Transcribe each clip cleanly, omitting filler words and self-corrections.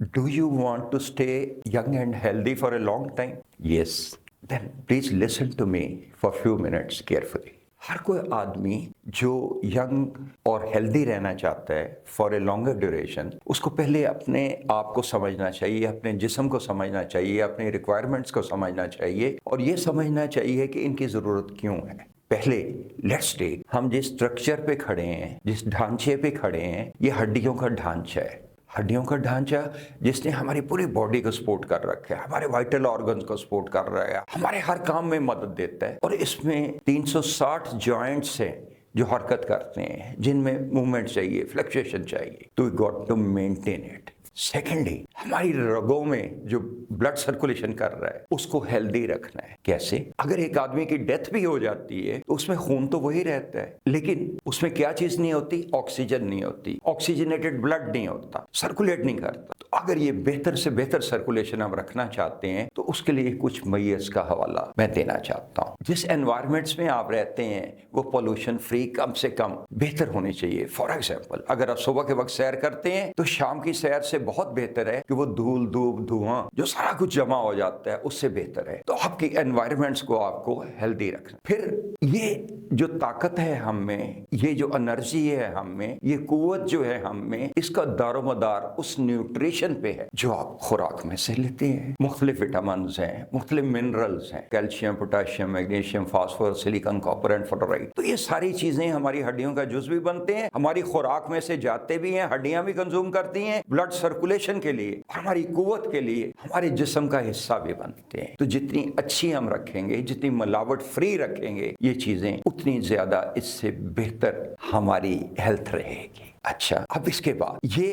Do you want to stay young and healthy for a long time? Yes. Then please listen to me for few minutes carefully. हर कोई आदमी जो young और healthy रहना चाहता है for a longer duration, उसको पहले अपने आप को समझना चाहिए, अपने जिस्म को समझना चाहिए, अपने रिक्वायरमेंट्स को समझना चाहिए और ये समझना चाहिए कि इनकी ज़रूरत क्यों है। पहले लेट्स टेक, हम जिस स्ट्रक्चर पे खड़े हैं, जिस ढांचे पे खड़े हैं, ये हड्डियों का ढांचा है। हड्डियों का ढांचा जिसने हमारी पूरी बॉडी को सपोर्ट कर रखा है, हमारे वाइटल ऑर्गन्स को सपोर्ट कर रहा है, हमारे हर काम में मदद देता है। और इसमें 360 जॉइंट्स हैं जो हरकत करते हैं, जिनमें मूवमेंट चाहिए, फ्लक्चुएशन चाहिए। तो we got to maintain it. Secondly, हमारी रगों में जो ब्लड सर्कुलेशन कर रहा है उसको हेल्दी रखना है। कैसे? अगर एक आदमी की डेथ भी हो जाती है तो उसमें खून तो वही रहता है, लेकिन उसमें क्या चीज नहीं होती? ऑक्सीजन नहीं होती, ऑक्सीजनेटेड ब्लड नहीं होता, सर्कुलेट नहीं करता। तो अगर ये बेहतर से बेहतर सर्कुलेशन हम रखना चाहते हैं तो उसके लिए कुछ मैयर्स का हवाला मैं देना चाहता हूँ। जिस एनवायरमेंट्स में आप रहते हैं वो पोल्यूशन फ्री कम से कम बेहतर होनी चाहिए। फॉर एग्जाम्पल, अगर आप सुबह के वक्त सैर करते हैं तो शाम की सैर से बहुत बेहतर है कि वो धूल, धूप, धुआं जो सारा कुछ जमा हो जाता है उससे बेहतर है। तो आपकी एनवायरमेंट्स को आपको हेल्दी रखना। फिर ये जो ताकत है हम में, ये जो एनर्जी है हम में, ये कुव्वत जो है हम में, इसका दारोमदार उस न्यूट्रिशन पे है जो आप खुराक में से लेते हैं। मुख्तलिफ विटामिन हैं, मुख्तलिफ मिनरल्स हैं, calcium, potassium, magnesium, phosphorus, silicon, copper and fluoride. तो ये सारी चीजें हमारी हड्डियों का जुज़ भी बनते हैं, हमारी खुराक में से जाते भी हैं, हड्डियां भी कंज्यूम करती हैं, ब्लड सर्कुलेशन के लिए, हमारी कुव्वत के लिए, हमारे जिस्म का हिस्सा भी बनते हैं। तो जितनी अच्छी हम रखेंगे, जितनी मिलावट फ्री रखेंगे ये चीजें, उतनी ज्यादा इससे बेहतर हमारी हेल्थ रहेगी। अच्छा, अब इसके बाद ये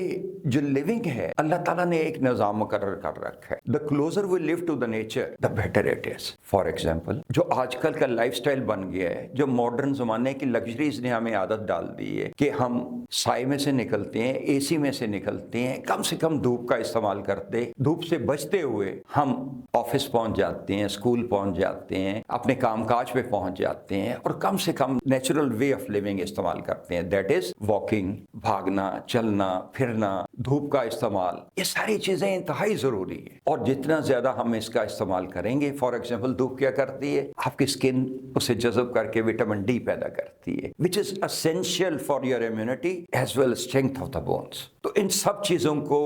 जो लिविंग है, अल्लाह ताला ने एक निज़ाम मुकर्रर कर रखा है। The closer we live to the nature the better it is. For example, जो आजकल का लाइफस्टाइल बन गया है, जो मॉडर्न जमाने की लग्जरीज ने हमें आदत डाल दी है कि हम साए में से निकलते हैं, एसी में से निकलते हैं, कम से कम धूप का इस्तेमाल करते, धूप से बचते हुए हम ऑफिस पहुंच जाते हैं, स्कूल पहुंच जाते हैं, अपने कामकाज पे पहुंच जाते हैं और कम से कम नेचुरल वे ऑफ लिविंग इस्तेमाल करते हैं। दैट इज वॉकिंग, भागना, चलना फिरना, धूप का इस्तेमाल, ये सारी चीजें इंतहाई जरूरी है। और जितना ज्यादा हम इसका इस्तेमाल करेंगे, फॉर एग्जाम्पल धूप क्या करती है? आपकी स्किन उसे जज़ब करके विटामिन डी पैदा करती है, which is essential for your immunity as well strength of the bones. तो इन सब चीजों को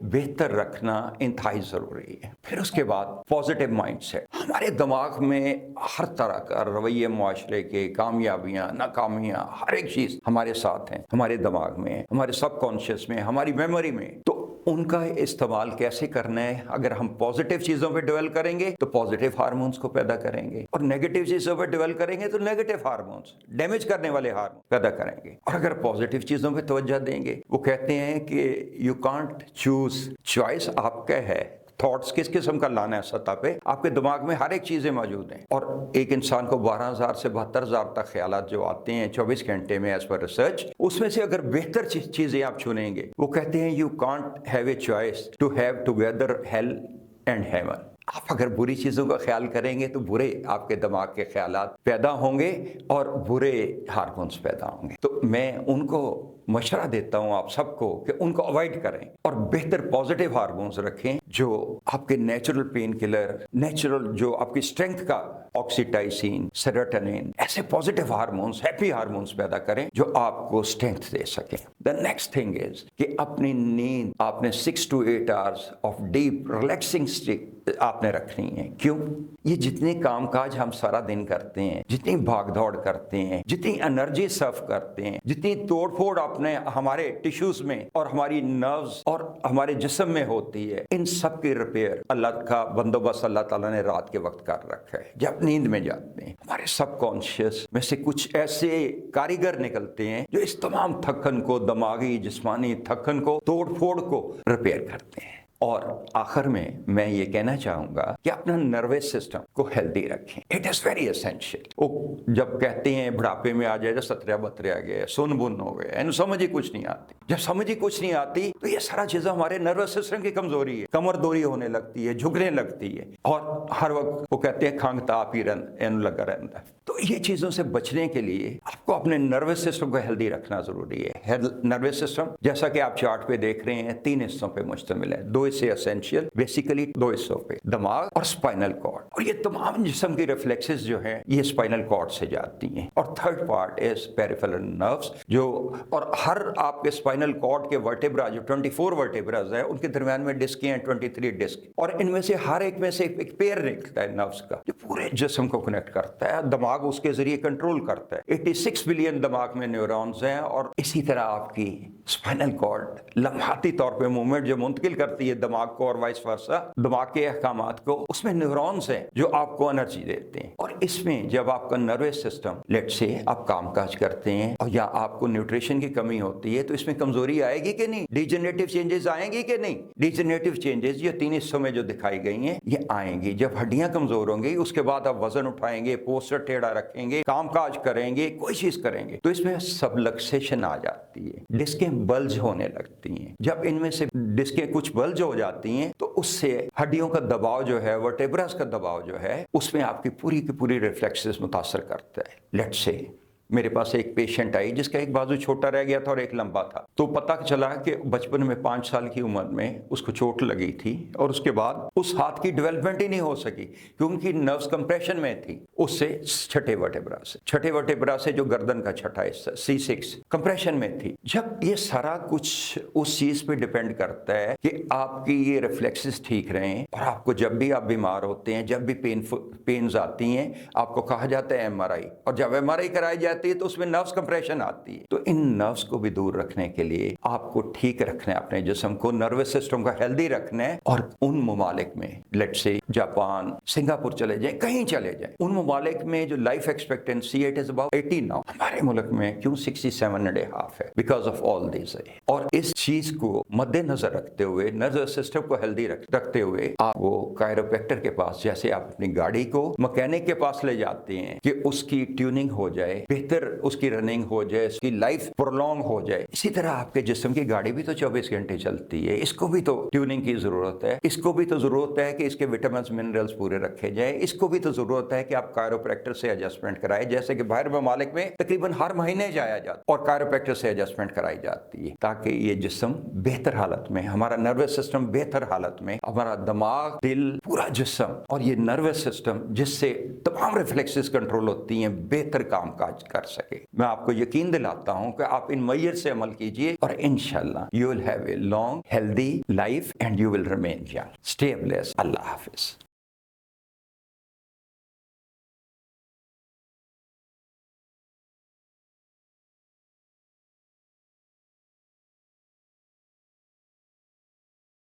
बेहतर रखना इंतहाई जरूरी है। फिर उसके बाद पॉजिटिव माइंडसेट। हमारे दिमाग में हर तरह का रवैये, मुआशरे के, कामयाबियां, नाकामियां, हर एक चीज हमारे साथ हैं, हमारे दिमाग में, हमारे सबकॉन्शियस में, हमारी मेमोरी में। तो उनका इस्तेमाल कैसे करना है? अगर हम पॉजिटिव चीजों पे डेवलप करेंगे तो पॉजिटिव हार्मोन्स को पैदा करेंगे, और नेगेटिव चीजों पे डेवलप करेंगे तो नेगेटिव हार्मोन्स, डैमेज करने वाले हार्मोन पैदा करेंगे। और अगर पॉजिटिव चीजों पे तवज्जो देंगे, वो कहते हैं कि यू कांट चूज, चॉइस आपका है। थॉट्स किस किस्म का लाना है सतह पे, आपके दिमाग में हर एक चीजें मौजूद हैं। और एक इंसान को 12,000 से 72,000 तक ख्यालात जो आते हैं 24 घंटे में, एज पर रिसर्च, उसमें से अगर बेहतर चीजें आप चुनेंगे, वो कहते हैं you can't have a choice to have together hell and heaven. आप अगर बुरी चीजों का ख्याल करेंगे तो बुरे आपके दिमाग के ख्यालात पैदा होंगे और बुरे हार्मोन्स पैदा होंगे। तो मैं उनको मशवरा देता हूं आप सबको कि उनको अवॉइड करें और बेहतर पॉजिटिव हार्मोन्स रखें जो आपके नेचुरल पेन किलर, नेचुरल जो आपकी स्ट्रेंथ का ऑक्सीटाइसिन, सेरोटोनिन, ऐसे पॉजिटिव हार्मोन्स, हैप्पी हार्मोन्स पैदा करें जो आपको स्ट्रेंथ दे सकें। द नेक्स्ट थिंग इज कि अपनी नींद आपने 6 to 8 hours of deep relaxing state आपने रखनी है। क्यों? ये जितने कामकाज हम सारा दिन करते हैं, जितनी भागदौड़ करते हैं, जितनी एनर्जी सर्व करते हैं, जितनी तोड़फोड़ अपने हमारे टिश्यूज में और हमारी नर्व्स और हमारे जिस्म में होती है, इन सब की रिपेयर अल्लाह का बंदोबस्त अल्लाह ताला ने रात के वक्त कर रखा है। जब नींद में जाते हैं, हमारे सबकॉन्शियस में से कुछ ऐसे कारीगर निकलते हैं जो इस तमाम थकन को, दिमागी जिस्मानी थकन को, तोड़फोड़ को रिपेयर करते हैं। और आखिर में मैं ये कहना चाहूंगा कि अपना नर्वस सिस्टम को हेल्दी रखें। It is very essential. वो जब कहते हैं बुढ़ापे में आ जाए तो सतरिया बतरिया गए, सुन बुन हो गए, इन्हें समझ ही कुछ नहीं आती। जब समझ ही कुछ नहीं आती तो ये सारा चीजें हमारे नर्वस सिस्टम की कमजोरी है, कमर दोरी होने लगती है, झुकने लगती है, और हर वक्त वो कहते हैं खांगता आप ही लगा रहता है। तो ये चीजों से बचने के लिए आपको अपने नर्वस सिस्टम को हेल्दी रखना जरूरी है। नर्वस सिस्टम जैसा कि आप चार्ट पे देख रहे हैं 3 हिस्सों पे मुश्तमिल है। 2 حصے اسینشیل، بیسیکلی 2 حصوں پہ، دماغ اور اسپائنل کارڈ، اور یہ تمام جسم کی ریفلیکسز جو ہیں یہ اسپائنل کارڈ سے جاتی ہیں. اور third part is peripheral nervous, جو اور ہر آپ کے اسپائنل کارڈ کے ورٹیبرا جو 24 ورٹیبراز ہیں ان کے درمیان میں ڈسک ہیں 23 ڈسک، اور ان میں سے ہر ایک میں سے ایک پیر نکلتا ہے نروس کا جو پورے جسم کو کنیکٹ کرتا ہے. دماغ اس کے ذریعے کنٹرول کرتا ہے. 86 بلین دماغ میں نیورونز ہیں، اور اسی طرح آپ کی اسپائنل کارڈ لمحاتی طور پہ موومنٹ جو منتقل کرتی ہے دماغ کو اور وائس ورسا دماغ کے احکامات کو، اس میں نیورونز ہیں جو آپ کو انرجی دیتے ہیں. اور اس میں جب آپ کا نروس سسٹم لیٹ سے آپ کام کاج کرتے ہیں اور یا آپ کو نیوٹریشن کی کمی ہوتی ہے تو اس میں کمزوری آئے گی کہ نہیں، ڈیجنریٹو چینجز آئیں گی کہ نہیں. ڈیجنریٹو چینجز یہ 3 حصوں میں جو دکھائی گئی ہیں یہ آئیں گی. جب ہڈیاں کمزور ہوں گی اس کے بعد آپ وزن اٹھائیں گے، پوسٹر ٹیڑھا رکھیں گے، کام کاج کریں گے، کوئی چیز کریں گے تو اس میں سبلکسیشن آ جاتی ہے، ڈسکیں بلج ہونے لگتی ہیں. جب ان میں سے ڈسکیں کچھ بلج ہو جاتی ہیں تو اس سے ہڈیوں کا دباؤ جو ہے، ورٹیبراز کا دباؤ جو ہے، اس میں آپ کی پوری ریفلیکسز متاثر کرتا ہے. لیٹ سے میرے پاس ایک پیشنٹ آئی جس کا ایک بازو چھوٹا رہ گیا تھا اور ایک لمبا تھا. تو پتہ چلا کہ بچپن میں 5 سال کی عمر میں اس کو چوٹ لگی تھی اور اس کے بعد اس ہاتھ کی ڈیولپمنٹ ہی نہیں ہو سکی کیونکہ نروس کمپریشن میں تھی. اس سے چھٹے ورٹیبرا سے جو گردن کا چھٹا حصہ C6 کمپریشن میں تھی. جب یہ سارا کچھ اس چیز پہ ڈیپینڈ کرتا ہے کہ آپ کی یہ ریفلیکسز ٹھیک رہیں، اور آپ کو جب بھی آپ بیمار ہوتے ہیں، جب بھی پینز آتی ہیں، آپ کو کہا جاتا ہے MRI، اور جب MRI کرائی جاتی ہے تو اس میں نروس کمپریشن آتی ہے. تو ان نروس کو بھی دور رکھنے کے لیے آپ کو ٹھیک رکھنا ہے، اپنے جسم کو، نروس سسٹم کو ہیلدی رکھنا ہے. اور ان ممالک میں لیٹ سے جاپان، سنگاپور چلے جائیں، کہیں چلے جائیں، ان ممالک میں جو life expectancy it is about 80 now. ہمارے ملک میں کیوں 67.5 ہے؟ Because of all these. اور اس چیز کو مد نظر رکھتے ہوئے، نروس سسٹم کو ہیلدی رکھتے ہوئے آپ وہ کائروپریکٹر کے پاس، جیسے آپ اپنی گاڑی کو مکینک کے پاس لے جاتے ہیں کہ اس کی ٹیوننگ ہو جائے، بہتر اس کی رننگ ہو جائے، اس کی لائف پرولونگ ہو جائے، اسی طرح آپ کے جسم کی گاڑی بھی تو 24 گھنٹے چلتی ہے، اس کو بھی تو ٹیوننگ کی ضرورت ہے. اس کو بھی تو ضرورت ہے کہ اس کے وٹامنز منرلز پورے رکھے جائیں. اس کو بھی تو ضرورت ہے کہ آپ کائروپریکٹر سے ایڈجسٹمنٹ کرائیں، جیسے کہ باہر ممالک میں تقریباً ہر مہینے جایا جاتا اور کائروپریکٹر سے ایڈجسٹمنٹ کرائی جاتی ہے تاکہ یہ جسم بہتر حالت میں، ہمارا نروس سسٹم بہتر حالت میں، ہمارا دماغ، دل، پورا جسم اور یہ نروس سسٹم جس سے تمام ریفلیکسز کنٹرول ہوتی ہیں، بہتر کام کاج کر سکے. میں آپ کو یقین دلاتا ہوں کہ آپ ان معیار سے عمل کیجئے اور انشاءاللہ you will have a long healthy life and you will remain young. Stay blessed. اللہ حافظ.